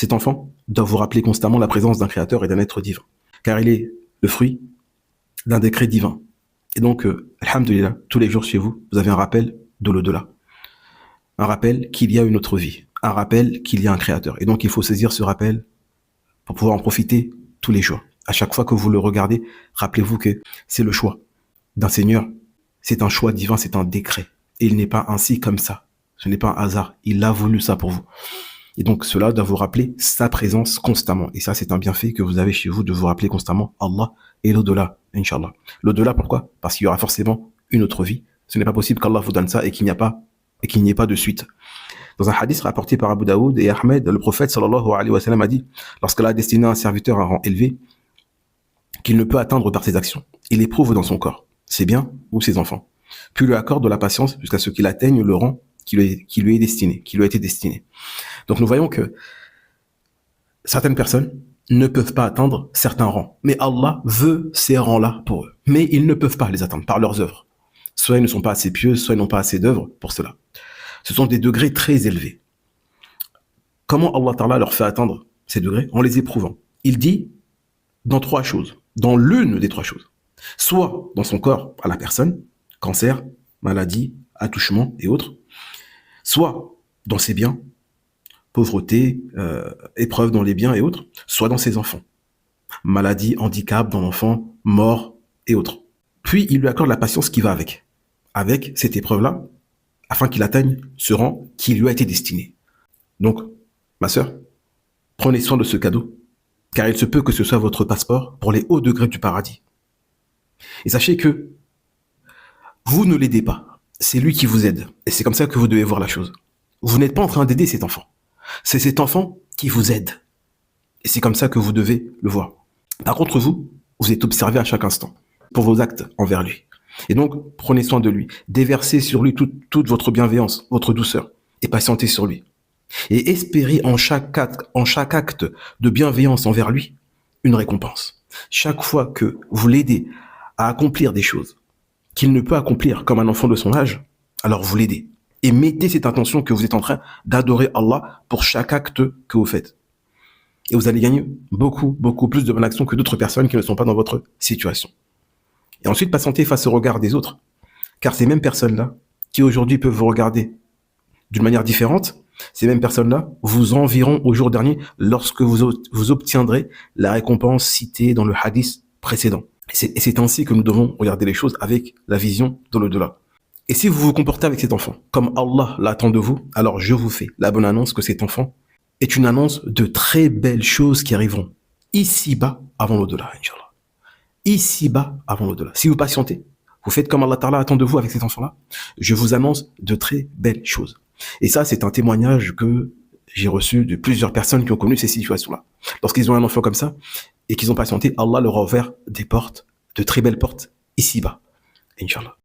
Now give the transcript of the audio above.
Cet enfant doit vous rappeler constamment la présence d'un créateur et d'un être divin, car il est le fruit d'un décret divin. Et donc, alhamdoulilah, tous les jours chez vous, vous avez un rappel de l'au-delà, un rappel qu'il y a une autre vie, un rappel qu'il y a un créateur. Et donc, il faut saisir ce rappel pour pouvoir en profiter tous les jours. À chaque fois que vous le regardez, rappelez-vous que c'est le choix d'un Seigneur, c'est un choix divin, c'est un décret. Et il n'est pas ainsi comme ça. Ce n'est pas un hasard. Il a voulu ça pour vous. Et donc, cela doit vous rappeler sa présence constamment. Et ça, c'est un bienfait que vous avez chez vous de vous rappeler constamment Allah et l'au-delà, Inch'Allah. L'au-delà, pourquoi? Parce qu'il y aura forcément une autre vie. Ce n'est pas possible qu'Allah vous donne ça et qu'il n'y ait pas de suite. Dans un hadith rapporté par Abu Daoud et Ahmed, le prophète sallallahu alayhi wa sallam a dit, lorsqu'Allah a destiné à un serviteur un rang élevé, qu'il ne peut atteindre par ses actions. Il éprouve dans son corps, ses biens ou ses enfants. Puis lui accorde de la patience jusqu'à ce qu'il atteigne le rang qui lui est destiné, qui lui a été destiné. Donc nous voyons que certaines personnes ne peuvent pas atteindre certains rangs. Mais Allah veut ces rangs-là pour eux. Mais ils ne peuvent pas les atteindre par leurs œuvres. Soit ils ne sont pas assez pieux, soit ils n'ont pas assez d'œuvres pour cela. Ce sont des degrés très élevés. Comment Allah Ta'ala leur fait atteindre ces degrés? En les éprouvant. Il dit dans trois choses, dans l'une des trois choses. Soit dans son corps à la personne, cancer, maladie, attouchement et autres. Soit dans ses biens, pauvreté, épreuve dans les biens et autres. Soit dans ses enfants, maladie, handicap dans l'enfant, mort et autres. Puis il lui accorde la patience qui va avec cette épreuve-là, afin qu'il atteigne ce rang qui lui a été destiné. Donc, ma sœur, prenez soin de ce cadeau, car il se peut que ce soit votre passeport pour les hauts degrés du paradis. Et sachez que vous ne l'aidez pas, c'est lui qui vous aide. Et c'est comme ça que vous devez voir la chose. Vous n'êtes pas en train d'aider cet enfant. C'est cet enfant qui vous aide. Et c'est comme ça que vous devez le voir. Par contre, vous êtes observé à chaque instant pour vos actes envers lui. Et donc, prenez soin de lui. Déversez sur lui toute votre bienveillance, votre douceur. Et patientez sur lui. Et espérez en chaque acte de bienveillance envers lui, une récompense. Chaque fois que vous l'aidez à accomplir des choses qu'il ne peut accomplir comme un enfant de son âge, alors vous l'aidez. Et mettez cette intention que vous êtes en train d'adorer Allah pour chaque acte que vous faites. Et vous allez gagner beaucoup plus de bonnes actions que d'autres personnes qui ne sont pas dans votre situation. Et ensuite, patientez face au regard des autres. Car ces mêmes personnes-là, qui aujourd'hui peuvent vous regarder d'une manière différente, ces mêmes personnes-là vous envieront au jour dernier lorsque vous obtiendrez la récompense citée dans le hadith précédent. Et c'est ainsi que nous devons regarder les choses avec la vision de l'au-delà. Et si vous vous comportez avec cet enfant comme Allah l'attend de vous, alors je vous fais la bonne annonce que cet enfant est une annonce de très belles choses qui arriveront ici-bas avant l'au-delà, Inch'Allah. Ici-bas avant l'au-delà. Si vous patientez, vous faites comme Allah Ta'ala attend de vous avec cet enfant-là, je vous annonce de très belles choses. Et ça, c'est un témoignage que j'ai reçu de plusieurs personnes qui ont connu ces situations-là. Lorsqu'ils ont un enfant comme ça et qu'ils ont patienté, Allah leur a ouvert des portes, de très belles portes ici-bas, Inch'Allah.